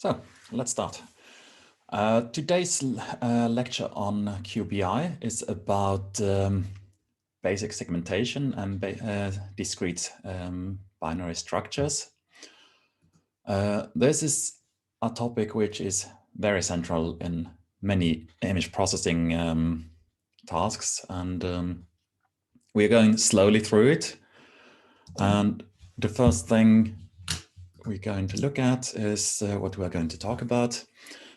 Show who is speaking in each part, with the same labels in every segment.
Speaker 1: So let's start. Today's lecture on QBI is about basic segmentation and discrete binary structures. This is a topic which is very central in many image processing tasks, and we're going slowly through it. And the first thing we're going to look at is what we're going to talk about.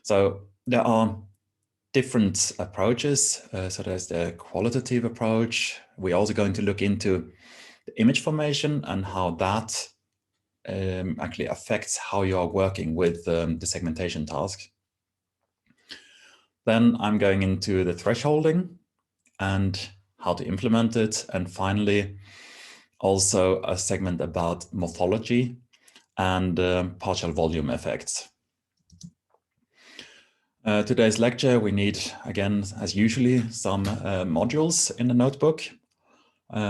Speaker 1: So there are different approaches. So there's the qualitative approach. We're also going to look into the image formation and how that actually affects how you are working with the segmentation task. Then I'm going into the thresholding and how to implement it. And finally, also a segment about morphology and partial volume effects. Today's lecture, we need, again, as usually, some modules in the notebook.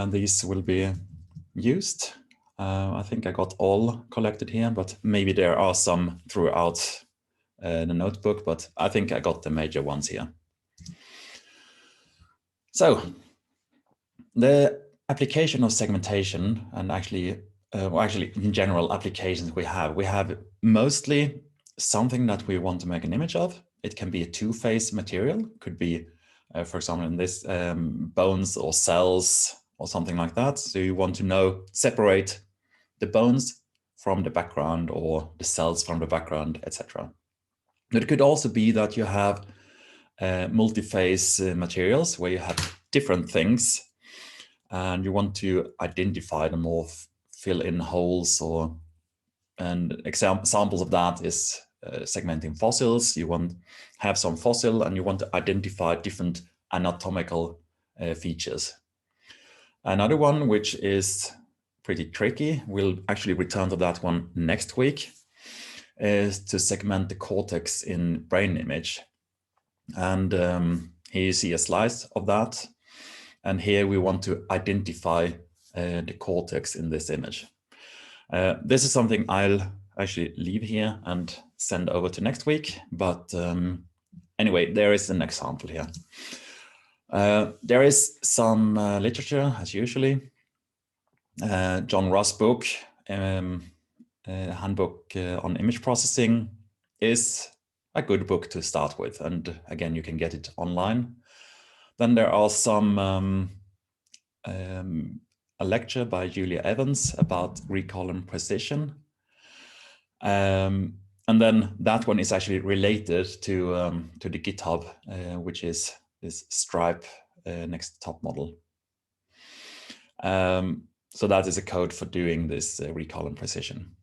Speaker 1: These will be used. I think I got all collected here, but maybe there are some throughout the notebook, but I think I got the major ones here. So the application of segmentation, and actually in general applications we have mostly something that we want to make an image of. It can be a two-phase material, could be, for example, in this bones or cells or something like that. So you want to separate the bones from the background or the cells from the background, etc. But it could also be that you have multi-phase materials where you have different things and you want to identify them or fill in holes, and examples of that is segmenting fossils. You want to have some fossil and you want to identify different anatomical features. Another one, which is pretty tricky, we'll actually return to that one next week, is to segment the cortex in brain image. And here you see a slice of that. And here we want to identify the cortex in this image. This is something I'll actually leave here and send over to next week. But anyway, there is an example here. There is some literature, as usually. John Ross' book, Handbook on Image Processing, is a good book to start with. And again, you can get it online. Then there are some a lecture by Julia Evans about recall and precision. And then that one is actually related to the GitHub, which is this stripe next top model. So that is a code for doing this recall and precision.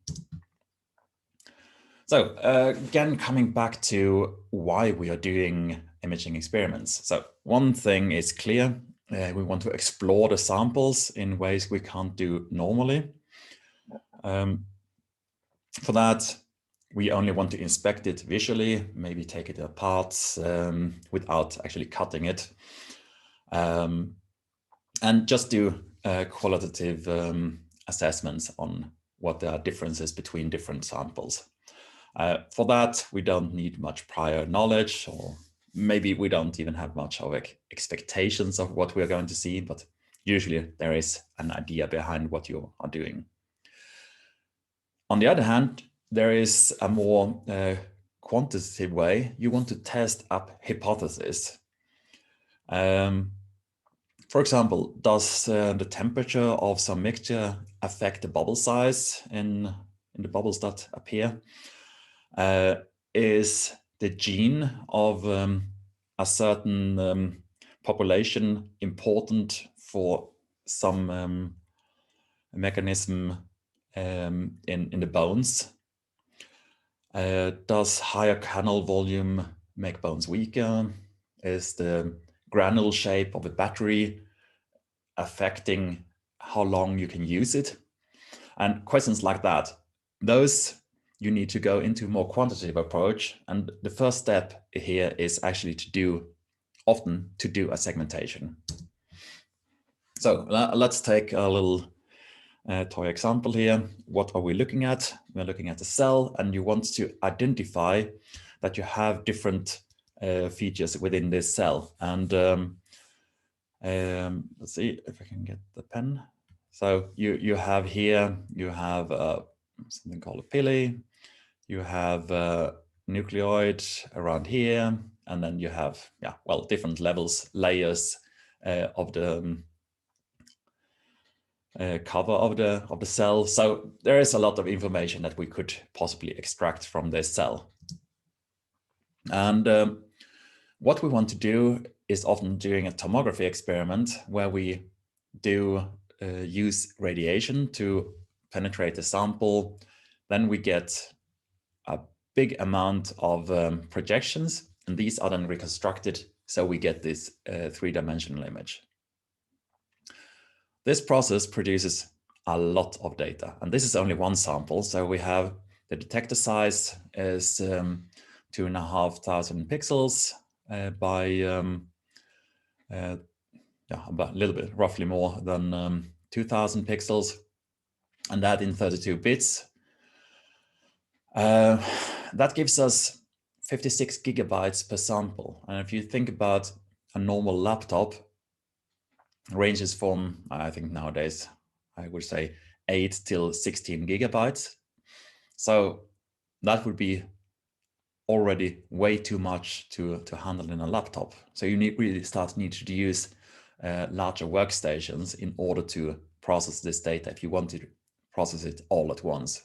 Speaker 1: So again, coming back to why we are doing imaging experiments. So one thing is clear. We want to explore the samples in ways we can't do normally. For that, we only want to inspect it visually, maybe take it apart without actually cutting it. And just do qualitative assessments on what the differences between different samples. For that, we don't need much prior knowledge, or maybe we don't even have much of expectations of what we're going to see, but usually there is an idea behind what you are doing. On the other hand, there is a more quantitative way. You want to test up hypotheses. For example, does the temperature of some mixture affect the bubble size in the bubbles that appear? Is the gene of a certain population important for some mechanism in the bones? Does higher canal volume make bones weaker? Is the granule shape of a battery affecting how long you can use it? And questions like that, those you need to go into a more quantitative approach. And the first step here is actually to do a segmentation. So let's take a little toy example here. What are we looking at? We're looking at a cell, and you want to identify that you have different features within this cell. And let's see if I can get the pen. So you have here, you have something called a pili, you have a nucleoid around here, and then you have, yeah, well, different levels, layers of the cover of the cell. So there is a lot of information that we could possibly extract from this cell. And what we want to do is often doing a tomography experiment where we do use radiation to penetrate the sample. Then we get a big amount of projections, and these are then reconstructed, so we get this three-dimensional image. This process produces a lot of data, and this is only one sample. So we have the detector size is 2,500 pixels by yeah, about a little bit, roughly more than 2,000 pixels, and that in 32 bits. That gives us 56 gigabytes per sample. And if you think about a normal laptop, ranges from, I think nowadays, I would say 8 till 16 gigabytes. So that would be already way too much to handle in a laptop. So you need to use larger workstations in order to process this data if you want to process it all at once.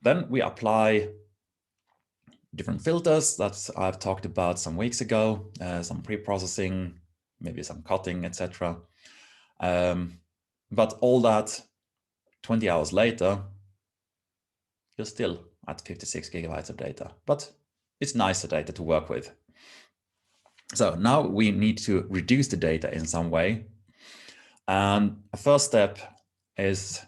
Speaker 1: Then we apply different filters that I've talked about some weeks ago, some pre-processing, maybe some cutting, etc. But all that 20 hours later, you're still at 56 gigabytes of data, but it's nicer data to work with. So now we need to reduce the data in some way. And a first step is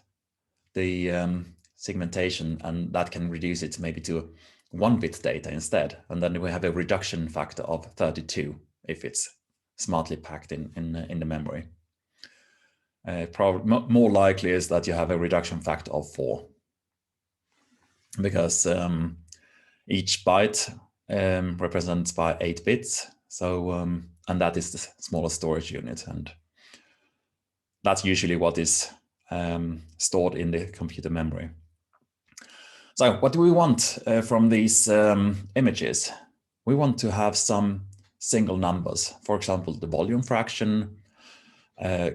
Speaker 1: the segmentation, and that can reduce it maybe to 1-bit data instead. And then we have a reduction factor of 32 if it's smartly packed in the memory. Probably more likely is that you have a reduction factor of 4, because each byte represents by 8 bits. So and that is the smallest storage unit, and that's usually what is stored in the computer memory. So what do we want from these images? We want to have some single numbers. For example, the volume fraction,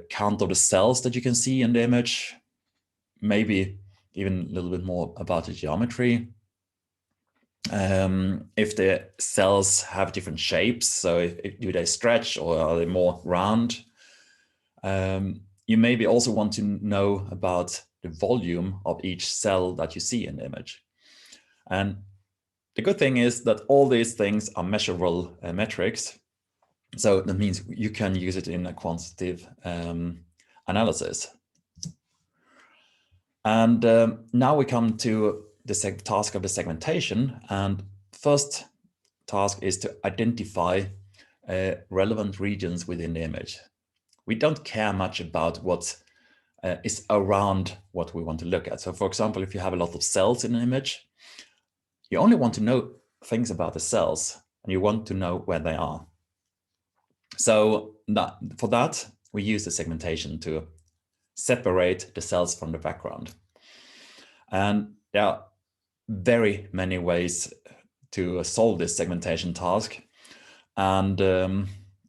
Speaker 1: count of the cells that you can see in the image, maybe even a little bit more about the geometry. If the cells have different shapes, so do they stretch or are they more round? You maybe also want to know about the volume of each cell that you see in the image. And the good thing is that all these things are measurable metrics. So that means you can use it in a quantitative analysis. And now we come to the task of the segmentation. And first task is to identify relevant regions within the image. We don't care much about what is around what we want to look at. So for example, if you have a lot of cells in an image, you only want to know things about the cells, and you want to know where they are. So for that, we use the segmentation to separate the cells from the background. And there are very many ways to solve this segmentation task. And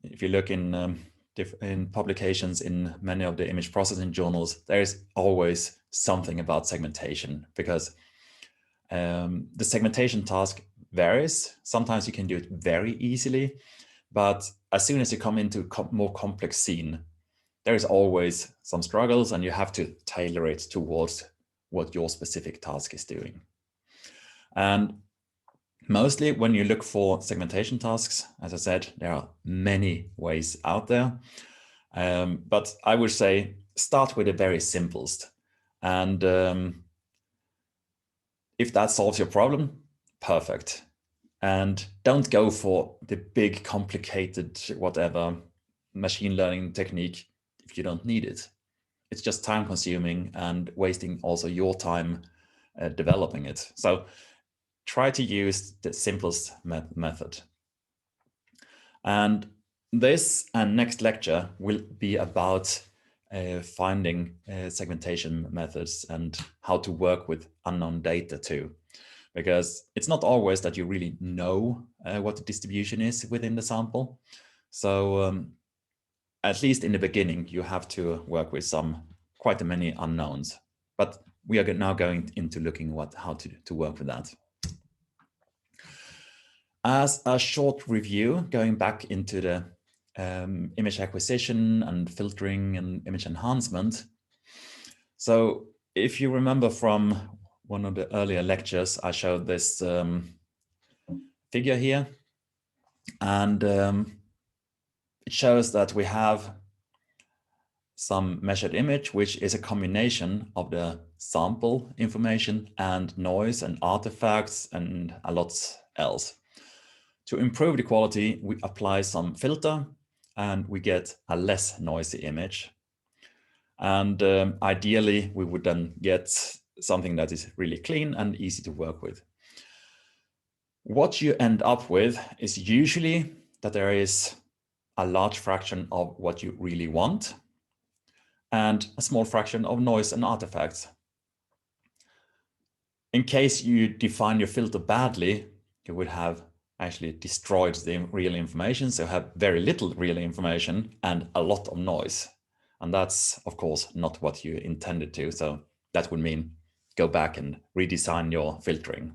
Speaker 1: if you look in publications in many of the image processing journals, there is always something about segmentation, because the segmentation task varies. Sometimes you can do it very easily, but as soon as you come into more complex scene, there is always some struggles, and you have to tailor it towards what your specific task is doing. And mostly when you look for segmentation tasks, as I said, there are many ways out there. But I would say start with the very simplest. And if that solves your problem, perfect. And don't go for the big, complicated, whatever machine learning technique if you don't need it. it's just time consuming and wasting also your time developing it. So try to use the simplest method. And this and next lecture will be about finding segmentation methods and how to work with unknown data too. Because it's not always that you really know what the distribution is within the sample. So at least in the beginning, you have to work with quite many unknowns. But we are now going into looking how to work with that. As a short review, going back into the image acquisition and filtering and image enhancement. So if you remember from one of the earlier lectures, I showed this figure here, and it shows that we have some measured image, which is a combination of the sample information and noise and artifacts and a lot else. To improve the quality, we apply some filter and we get a less noisy image. And ideally, we would then get something that is really clean and easy to work with. What you end up with is usually that there is a large fraction of what you really want and a small fraction of noise and artifacts. In case you define your filter badly, you would have actually destroyed the real information, so have very little real information and a lot of noise. And that's, of course, not what you intended to. So that would mean go back and redesign your filtering.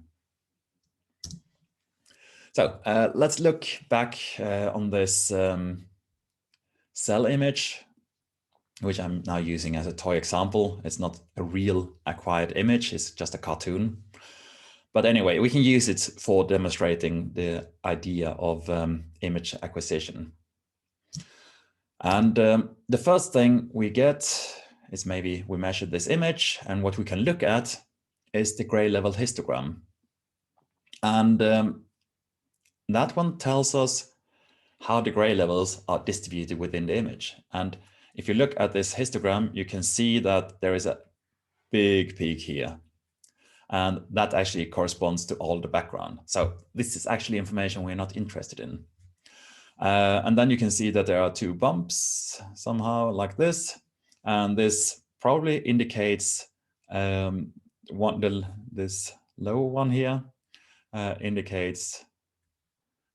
Speaker 1: So let's look back on this cell image, which I'm now using as a toy example. It's not a real acquired image, it's just a cartoon. But anyway, we can use it for demonstrating the idea of image acquisition. And the first thing we get is maybe we measured this image, and what we can look at is the gray level histogram. And that one tells us how the gray levels are distributed within the image. And if you look at this histogram, you can see that there is a big peak here. And that actually corresponds to all the background. So this is actually information we're not interested in. And then you can see that there are two bumps somehow like this. And this probably indicates this lower one here indicates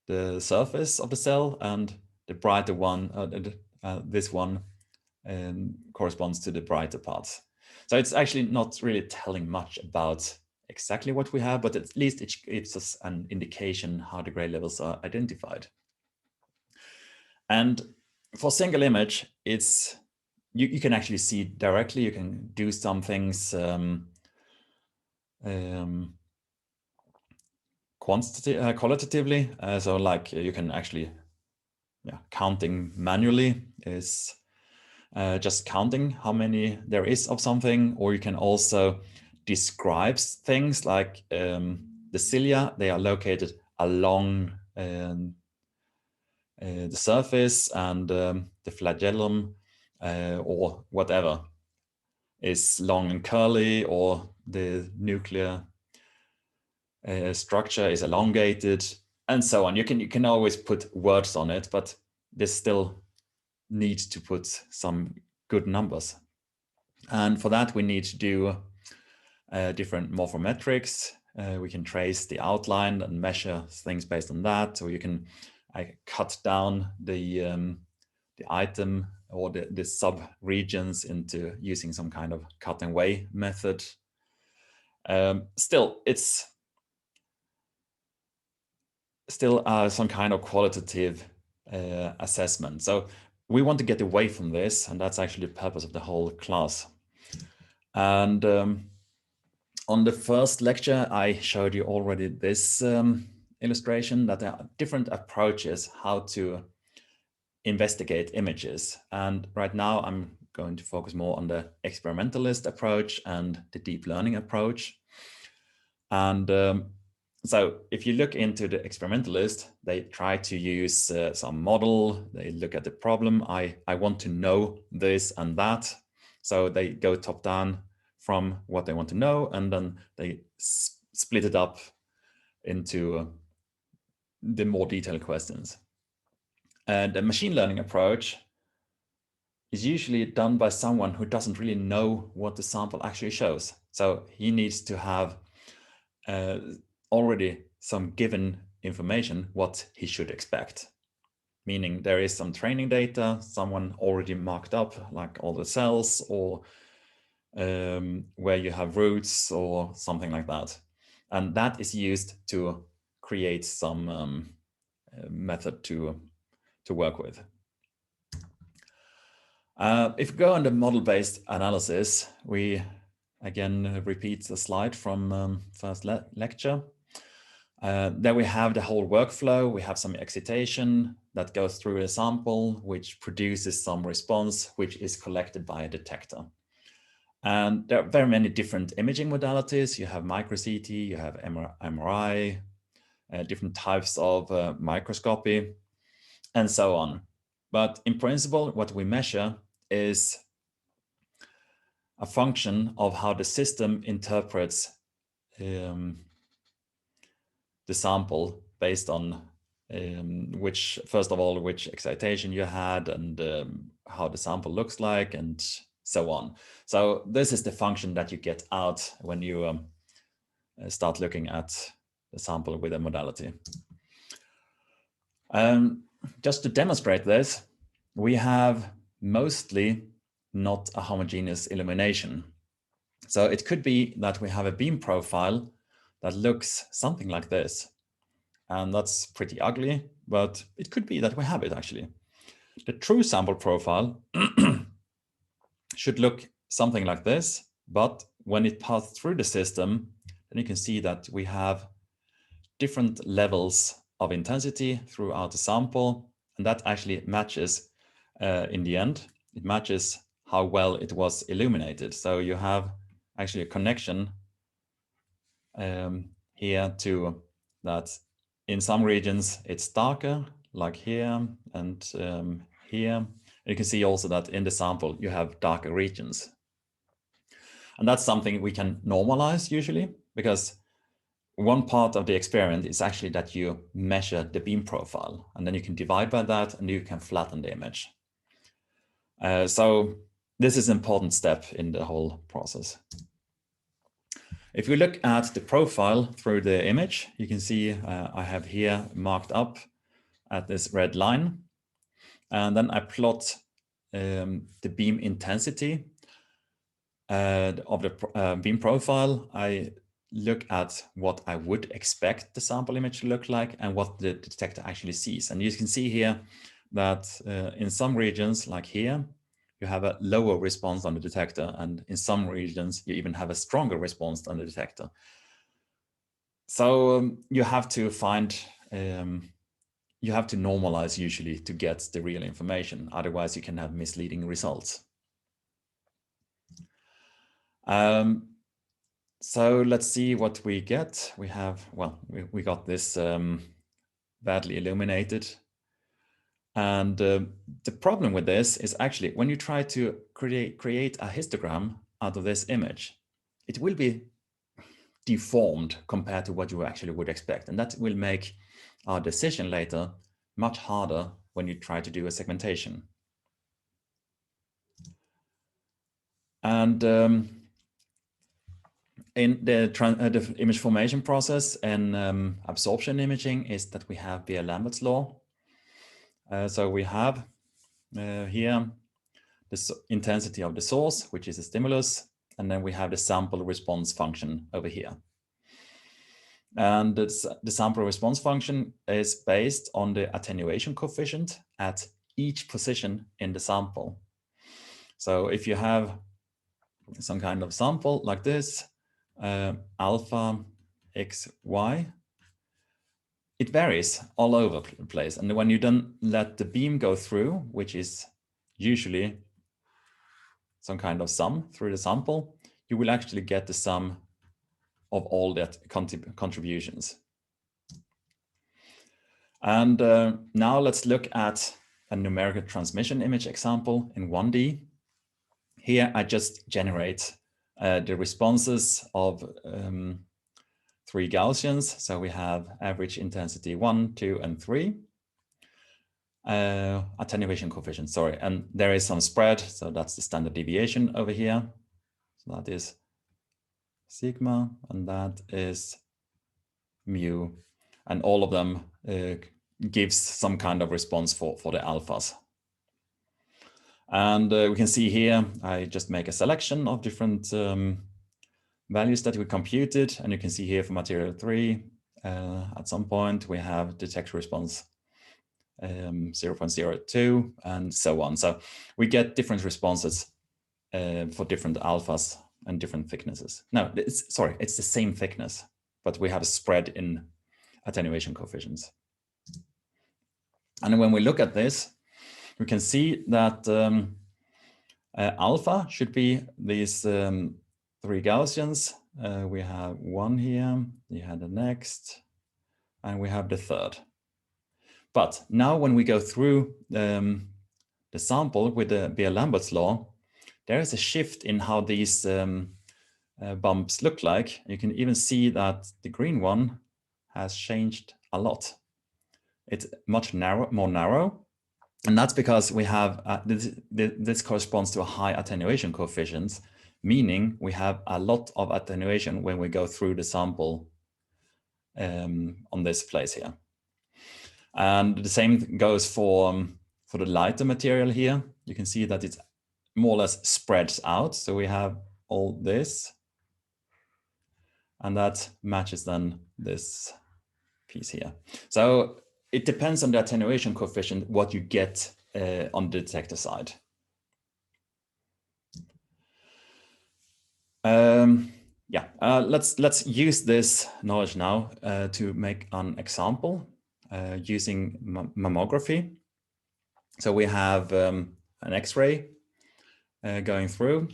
Speaker 1: the surface of the cell, and the brighter one, this one corresponds to the brighter parts. So it's actually not really telling much about exactly what we have, but at least it gives us an indication how the gray levels are identified. And for single image, it's you can actually see directly. You can do some things qualitatively. So like you can actually, counting manually is just counting how many there is of something, or you can also describe things like the cilia. They are located along the surface, and the flagellum or whatever is long and curly, or the nuclear structure is elongated, and so on. You can always put words on it, but this still needs to put some good numbers. And for that, we need to do different morphometrics. We can trace the outline and measure things based on that. Or you can cut down the item or the sub-regions into using some kind of cut and weigh method. Still, it's still some kind of qualitative assessment. So we want to get away from this, and that's actually the purpose of the whole class. And on the first lecture, I showed you already this illustration, that there are different approaches how to investigate images. And right now I'm going to focus more on the experimentalist approach and the deep learning approach. And so if you look into the experimentalist, they try to use some model. They look at the problem. I want to know this and that. So they go top down from what they want to know, and then they split it up into the more detailed questions. And the machine learning approach is usually done by someone who doesn't really know what the sample actually shows. So he needs to have already some given information what he should expect. Meaning there is some training data, someone already marked up like all the cells, or where you have roots or something like that. And that is used to create some method to work with. If we go on the model-based analysis, we again repeat the slide from first lecture. There we have the whole workflow. We have some excitation that goes through a sample, which produces some response, which is collected by a detector. And there are very many different imaging modalities. You have micro-CT, you have MRI, different types of microscopy, and so on. But in principle, what we measure is a function of how the system interprets the sample based on first of all, which excitation you had, and how the sample looks like, and so on. So this is the function that you get out when you start looking at the sample with a modality. Just to demonstrate this, we have mostly not a homogeneous illumination. So it could be that we have a beam profile that looks something like this. And that's pretty ugly, but it could be that we have it actually. The true sample profile should look something like this, but when it passes through the system, then you can see that we have different levels of intensity throughout the sample, and that actually matches in the end. It matches how well it was illuminated. So you have actually a connection here to that in some regions it's darker, like here and here. You can see also that in the sample you have darker regions. And that's something we can normalize usually, because one part of the experiment is actually that you measure the beam profile, and then you can divide by that and you can flatten the image. So this is an important step in the whole process. If we look at the profile through the image, you can see I have here marked up at this red line. And then I plot the beam intensity of the beam profile. I look at what I would expect the sample image to look like and what the detector actually sees. And you can see here that in some regions, like here, you have a lower response on the detector, and in some regions you even have a stronger response on the detector. So you have to find, you have to normalize usually to get the real information. Otherwise you can have misleading results. So let's see what we get. We have, well, we got this badly illuminated. And the problem with this is actually when you try to create a histogram out of this image, it will be deformed compared to what you actually would expect. And that will make our decision later much harder when you try to do a segmentation. And in the image formation process and absorption imaging is that we have Beer-Lambert's law. So we have here the intensity of the source, which is a stimulus, and then we have the sample response function over here. And the sample response function is based on the attenuation coefficient at each position in the sample. So if you have some kind of sample like this, alpha x, y, it varies all over the place. And when you then let the beam go through, which is usually some kind of sum through the sample, you will actually get the sum of all that contributions. And now let's look at a numerical transmission image example in 1D. Here I just generate the responses of 3 Gaussians. So we have average intensity 1, 2, and 3. Attenuation coefficient, sorry, and there is some spread, so that's the standard deviation over here. So that is sigma, and that is mu, and all of them gives some kind of response for the alphas. And we can see here, I just make a selection of different values that we computed, and you can see here for material 3, at some point we have detector response 0.02 and so on. So we get different responses for different alphas and different thicknesses. No, it's the same thickness, but we have a spread in attenuation coefficients. And when we look at this, we can see that alpha should be these 3 Gaussians. We have 1 here, you have the next, and we have the third. But now when we go through the sample with the Beer-Lambert's law, there is a shift in how these bumps look like. You can even see that the green one has changed a lot. It's much more narrow. And that's because we have, this corresponds to a high attenuation coefficient, meaning we have a lot of attenuation when we go through the sample on this place here. And the same goes for the lighter material here. You can see that it's more or less spreads out. So we have all this, and that matches then this piece here. So it depends on the attenuation coefficient, what you get on the detector side. Let's use this knowledge now to make an example using mammography. So we have an X-ray going through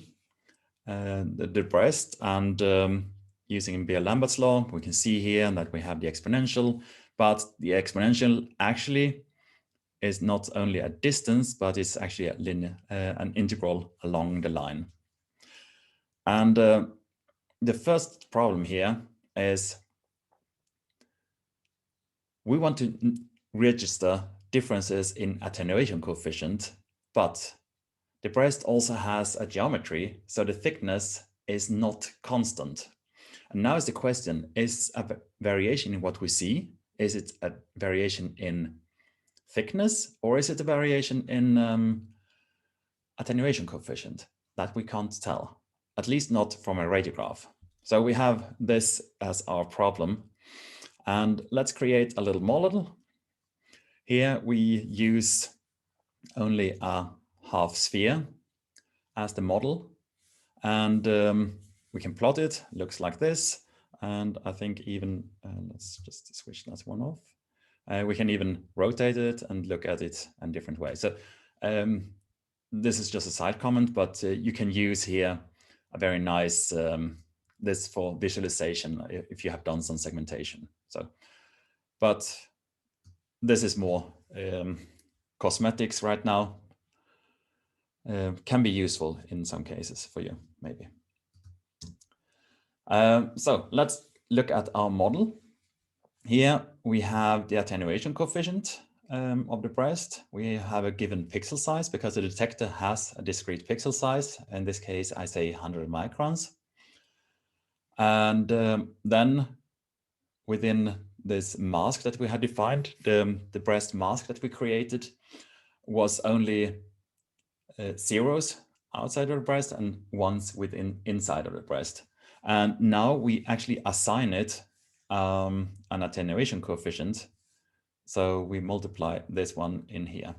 Speaker 1: the breast, and using Beer-Lambert's law, we can see here that we have the exponential, but the exponential actually is not only a distance, but it's actually a linear, an integral along the line. And the first problem here is we want to register differences in attenuation coefficient, but the breast also has a geometry, so the thickness is not constant. And now is the question, is a variation in what we see? Is it a variation in thickness, or is it a variation in attenuation coefficient? That we can't tell, at least not from a radiograph. So we have this as our problem. And let's create a little model. Here we use only a half sphere as the model, and we can plot it. Looks like this, and I think even let's just switch that one off. We can even rotate it and look at it in different ways. So this is just a side comment, but you can use here a very nice this for visualization if you have done some segmentation. So, but this is more cosmetics right now. Can be useful in some cases for you, maybe. So let's look at our model. Here we have the attenuation coefficient of the breast. We have a given pixel size because the detector has a discrete pixel size. In this case, I say 100 microns. And then within this mask that we had defined, the breast mask that we created was only zeros outside of the breast and ones inside of the breast. And now we actually assign it an attenuation coefficient. So we multiply this one in here.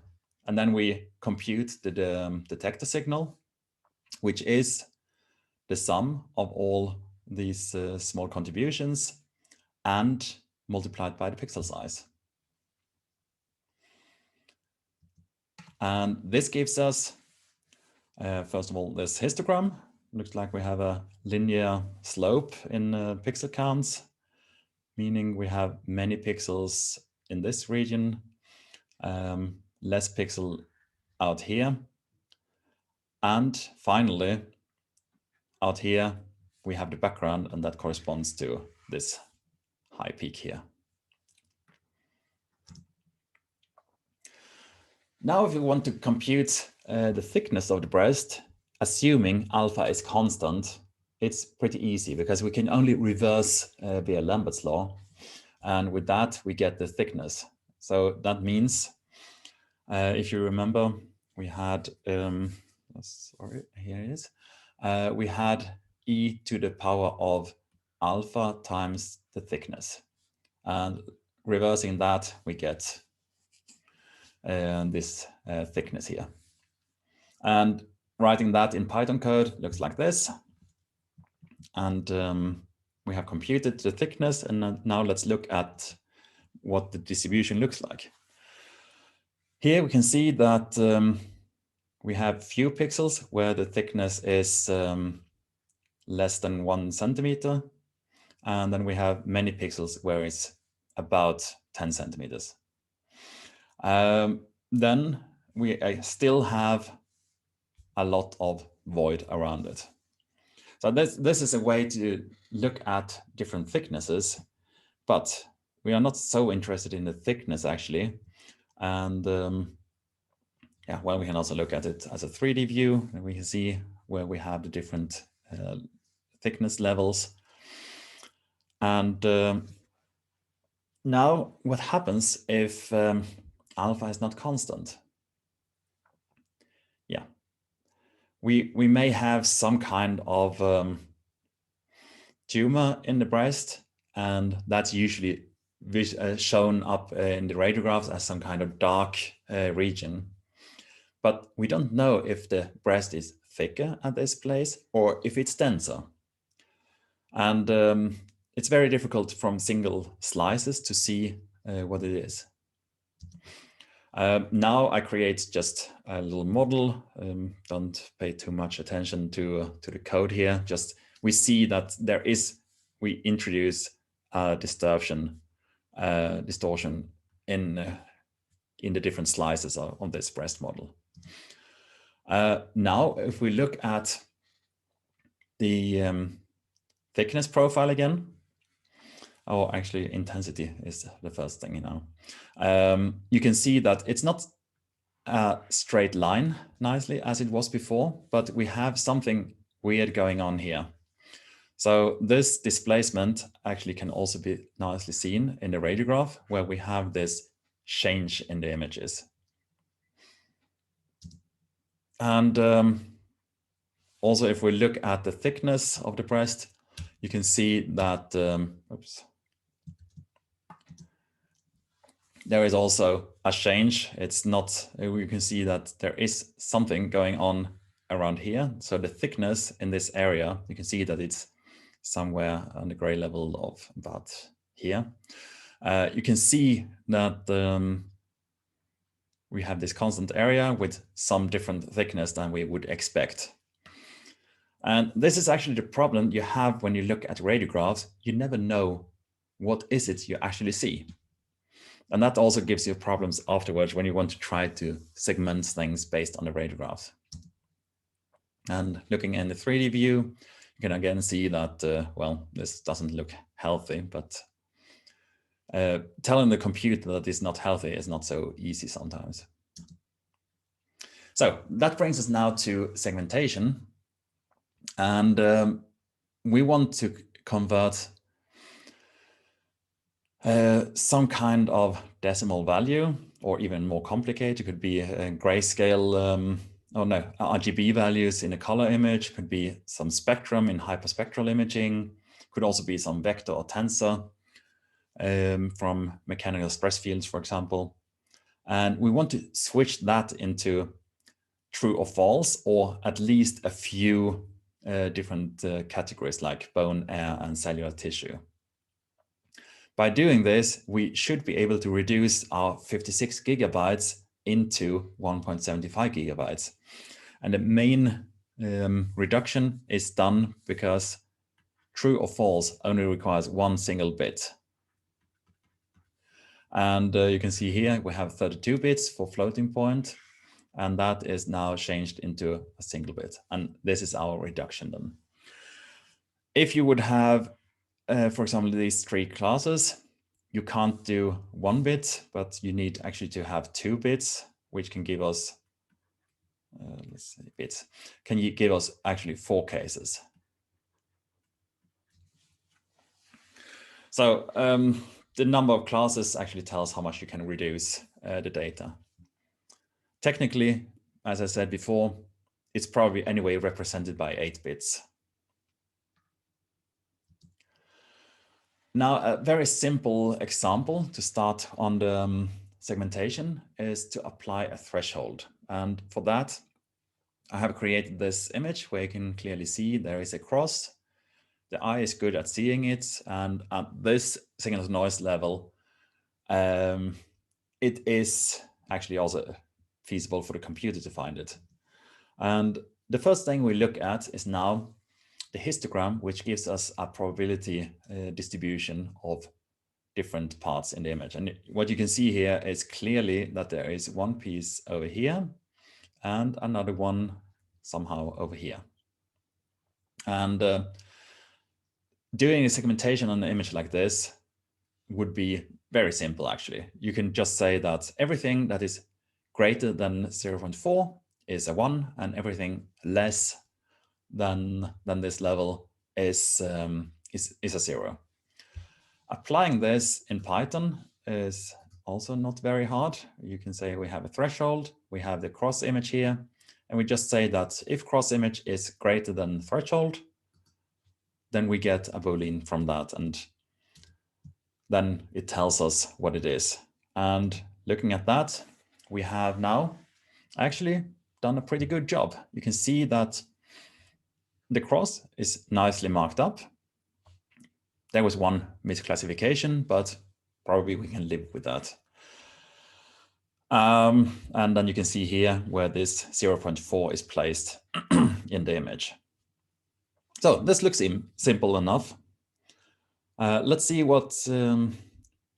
Speaker 1: And then we compute the detector signal, which is the sum of all these small contributions and multiplied by the pixel size. And this gives us, first of all, this histogram. Looks like we have a linear slope in pixel counts, meaning we have many pixels in this region, less pixel out here. And finally, out here, we have the background, and that corresponds to this high peak here. Now, if you want to compute the thickness of the breast, assuming alpha is constant, it's pretty easy because we can only reverse via Lambert's law. And with that, we get the thickness. So that means, if you remember, we had, sorry, here it is. We had e to the power of alpha times the thickness. And reversing that, we get this thickness here. And writing that in Python code looks like this. And we have computed the thickness. And now let's look at what the distribution looks like. Here we can see that we have few pixels where the thickness is less than 1 centimeter. And then we have many pixels where it's about 10 centimeters. Then we still have a lot of void around it. So this is a way to look at different thicknesses, but we are not so interested in the thickness actually. And yeah, well, we can also look at it as a 3D view, and we can see where we have the different thickness levels. And now what happens if alpha is not constant? Yeah, we may have some kind of tumor in the breast, and that's usually shown up in the radiographs as some kind of dark region. But we don't know if the breast is thicker at this place or if it's denser. And it's very difficult from single slices to see what it is. Now I create just a little model. Don't pay too much attention to the code here. Just we see that we introduce distortion in the different slices on this breast model. Now, if we look at the thickness profile again, oh, actually intensity is the first thing, you can see that it's not a straight line nicely as it was before, but we have something weird going on here. So this displacement actually can also be nicely seen in the radiograph where we have this change in the images. And also, if we look at the thickness of the breast, you can see that there is also a change. It's not, you can see that there is something going on around here. So the thickness in this area, you can see that it's somewhere on the gray level of about here. You can see that we have this constant area with some different thickness than we would expect. And this is actually the problem you have when you look at radiographs. You never know what is it you actually see. And that also gives you problems afterwards when you want to try to segment things based on the radiographs. And looking in the 3D view, you can again see that, well, this doesn't look healthy, but telling the computer that it's not healthy is not so easy sometimes. So that brings us now to segmentation. And we want to convert some kind of decimal value, or even more complicated. It could be a grayscale, RGB values in a color image, could be some spectrum in hyperspectral imaging, could also be some vector or tensor from mechanical express fields, for example. And we want to switch that into true or false, or at least a few different categories like bone, air, and cellular tissue. By doing this, we should be able to reduce our 56 gigabytes into 1.75 gigabytes. And the main reduction is done because true or false only requires one single bit. And you can see here we have 32 bits for floating point. and that is now changed into a single bit. And this is our reduction then. If you would have, for example, these 3 classes, you can't do 1 bit, but you need actually to have 2 bits, which can give us, let's see, bits, can you give us actually 4 cases. So the number of classes actually tells how much you can reduce the data. Technically, as I said before, it's probably anyway represented by 8 bits. Now, a very simple example to start on the segmentation is to apply a threshold. And for that, I have created this image where you can clearly see there is a cross. The eye is good at seeing it. And at this signal to noise level, it is actually also feasible for the computer to find it. And the first thing we look at is now the histogram, which gives us a probability distribution of different parts in the image. And what you can see here is clearly that there is one piece over here and another one somehow over here. And doing a segmentation on an image like this would be very simple, actually. You can just say that everything that is greater than 0.4 is a 1, and everything less than this level is a 0. Applying this in Python is also not very hard. You can say we have a threshold, we have the cross image here, and we just say that if cross image is greater than threshold, then we get a Boolean from that, and then it tells us what it is. And looking at that, we have now actually done a pretty good job. You can see that the cross is nicely marked up. There was one misclassification, but probably we can live with that. And then you can see here where this 0.4 is placed in the image. So this looks simple enough. Let's see what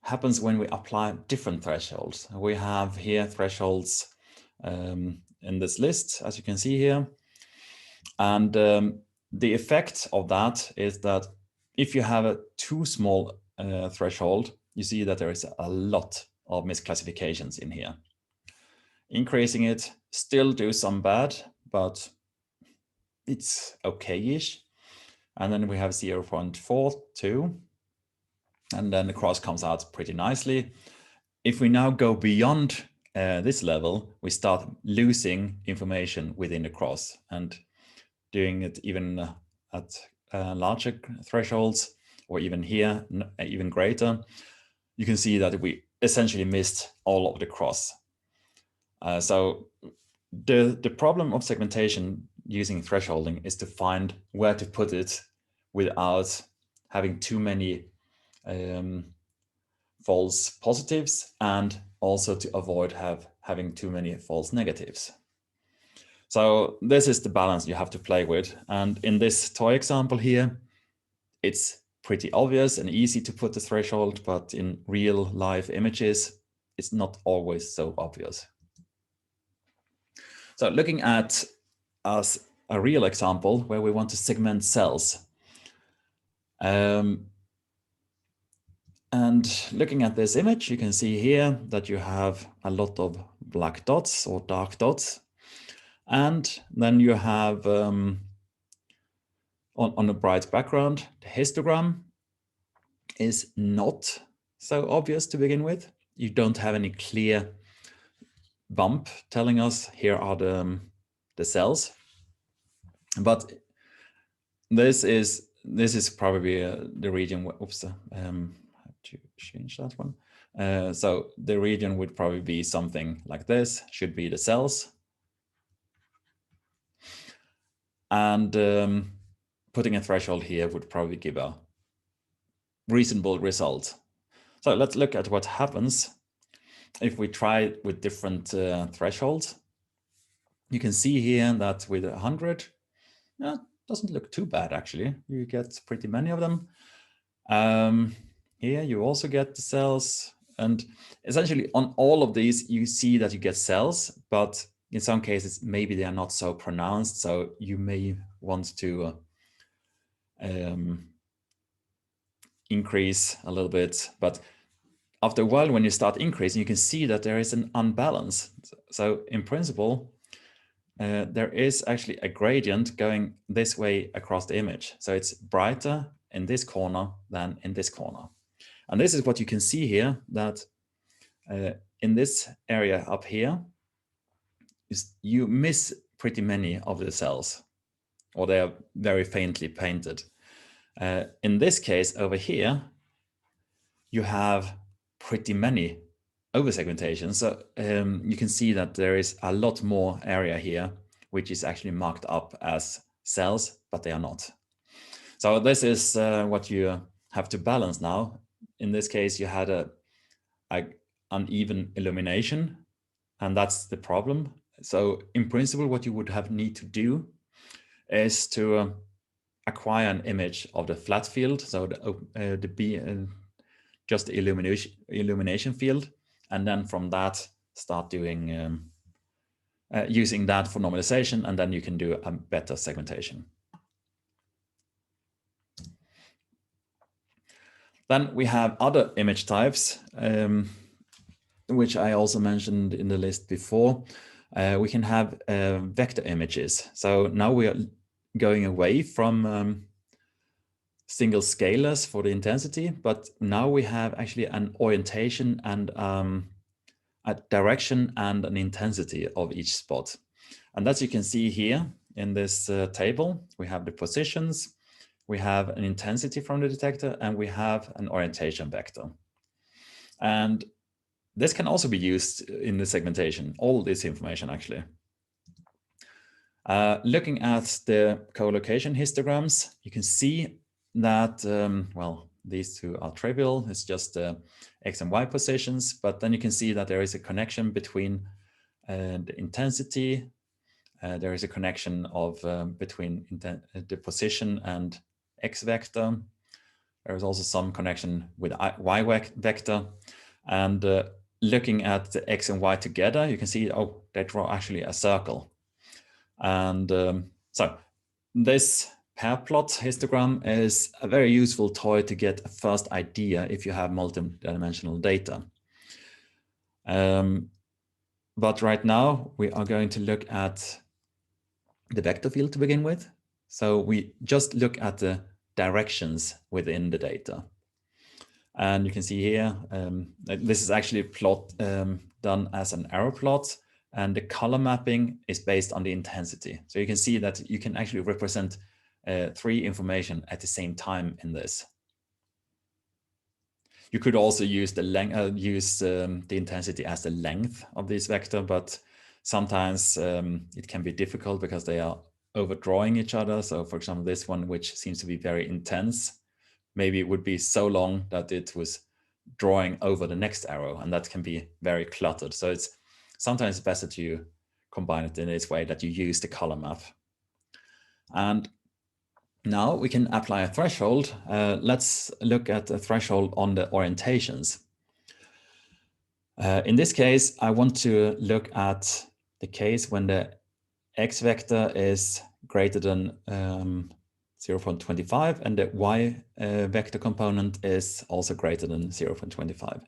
Speaker 1: happens when we apply different thresholds. We have here thresholds in this list, as you can see here. And the effect of that is that if you have a too small threshold, you see that there is a lot of misclassifications in here. Increasing it still do some bad, but it's okay-ish. And then we have 0.42, and then the cross comes out pretty nicely. If we now go beyond this level, we start losing information within the cross, and doing it even at larger thresholds, or even here, even greater, you can see that we essentially missed all of the cross. So the problem of segmentation using thresholding is to find where to put it without having too many false positives, and also to avoid having too many false negatives. So this is the balance you have to play with. And in this toy example here, it's pretty obvious and easy to put the threshold, but in real life images, it's not always so obvious. So looking at as a real example where we want to segment cells. And looking at this image, you can see here that you have a lot of black dots or dark dots. And then you have, on a bright background, the histogram is not so obvious to begin with. You don't have any clear bump telling us here are the cells. But this is probably the region where, oops, I have to change that one. So the region would probably be something like this, should be the cells. And putting a threshold here would probably give a reasonable result. So let's look at what happens if we try with different thresholds. You can see here that with 100, doesn't look too bad actually. You get pretty many of them. Here you also get the cells, and essentially on all of these you see that you get cells, but in some cases, maybe they are not so pronounced, so you may want to increase a little bit. But after a while, when you start increasing, you can see that there is an unbalance. So in principle, there is actually a gradient going this way across the image. So it's brighter in this corner than in this corner. And this is what you can see here, that in this area up here, you miss pretty many of the cells, or they are very faintly painted. In this case over here, you have pretty many oversegmentations. So you can see that there is a lot more area here, which is actually marked up as cells, but they are not. So this is what you have to balance now. In this case, you had a uneven illumination, and that's the problem. So in principle, what you would have need to do is to acquire an image of the flat field, so just the illumination field, and then from that start doing using that for normalization, and then you can do a better segmentation. Then we have other image types, which I also mentioned in the list before. We can have vector images. So now we are going away from single scalars for the intensity, but now we have actually an orientation and a direction and an intensity of each spot. And as you can see here in this table, we have the positions, we have an intensity from the detector, and we have an orientation vector. And this can also be used in the segmentation, all this information actually. Looking at the co-location histograms, you can see that, well, these two are trivial. It's just X and Y positions, but then you can see that there is a connection between the intensity. There is a connection of between the position and X vector. There is also some connection with Y vector. And looking at the X and Y together, you can see, oh, they draw actually a circle. And so this pair plot histogram is a very useful toy to get a first idea if you have multi-dimensional data. But right now we are going to look at the vector field to begin with. So we just look at the directions within the data. And you can see here, this is actually a plot done as an arrow plot, and the color mapping is based on the intensity. So you can see that you can actually represent three information at the same time in this. You could also use the the intensity as the length of this vector, but sometimes it can be difficult because they are overdrawing each other. So for example, this one, which seems to be very intense, maybe it would be so long that it was drawing over the next arrow, and that can be very cluttered. So it's sometimes better to combine it in this way, that you use the color map. And now we can apply a threshold. Let's look at a threshold on the orientations. In this case, I want to look at the case when the X vector is greater than 0.25 and the Y vector component is also greater than 0.25.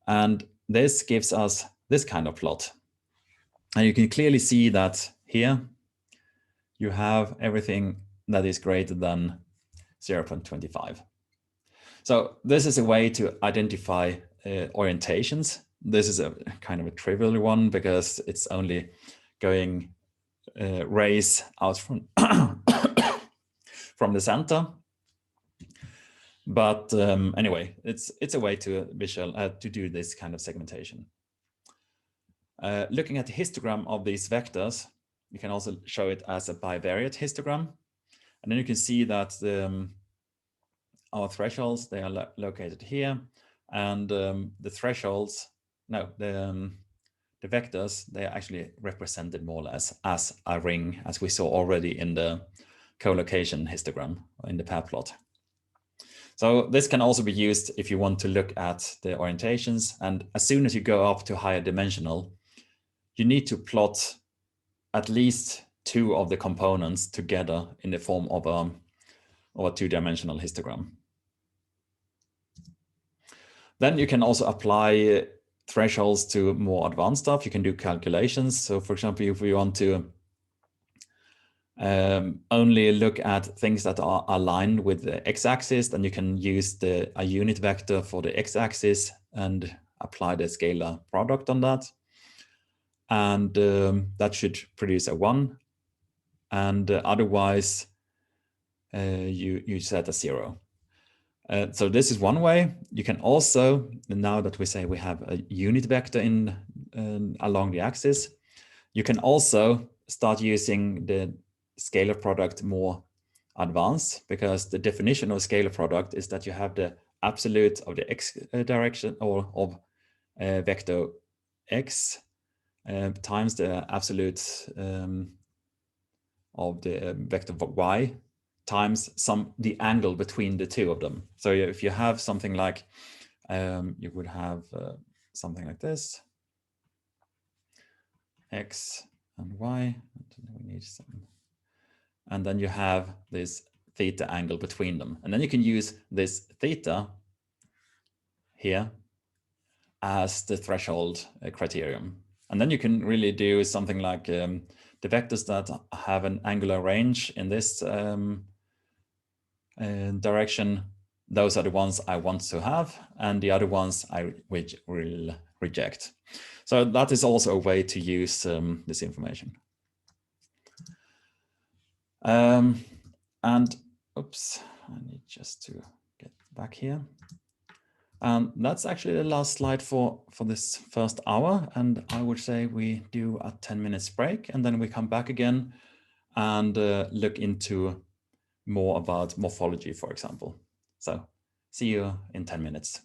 Speaker 1: And this gives us this kind of plot. And you can clearly see that here you have everything that is greater than 0.25. So this is a way to identify orientations. This is a kind of a trivial one because it's only going rays out from from the center. But anyway, it's a way to to do this kind of segmentation. Looking at the histogram of these vectors, you can also show it as a bivariate histogram. And then you can see that our thresholds, they are located here. And the thresholds, no, the vectors, they are actually represented more or less as a ring, as we saw already in the co-location histogram in the pair plot. So this can also be used if you want to look at the orientations. And as soon as you go up to higher dimensional, you need to plot at least 2 of the components together in the form of a 2-dimensional histogram. Then you can also apply thresholds to more advanced stuff. You can do calculations. So for example, if we want to only look at things that are aligned with the x-axis, then you can use a unit vector for the x-axis and apply the scalar product on that. And that should produce a 1. And otherwise, you set a 0. So this is one way. You can also, now that we say we have a unit vector along the axis, you can also start using the scalar product more advanced, because the definition of a scalar product is that you have the absolute of the x direction, or of vector x times the absolute of the vector y times the angle between the 2 of them. So if you have something like, you would have something like this, x and y, we need some, and then you have this theta angle between them. And then you can use this theta here as the threshold criterion. And then you can really do something like the vectors that have an angular range in this direction, those are the ones I want to have, and the other ones I will reject. So that is also a way to use this information. And oops, I need just to get back here. And that's actually the last slide for this first hour. And I would say we do a 10 minutes break, and then we come back again and look into more about morphology, for example. So see you in 10 minutes.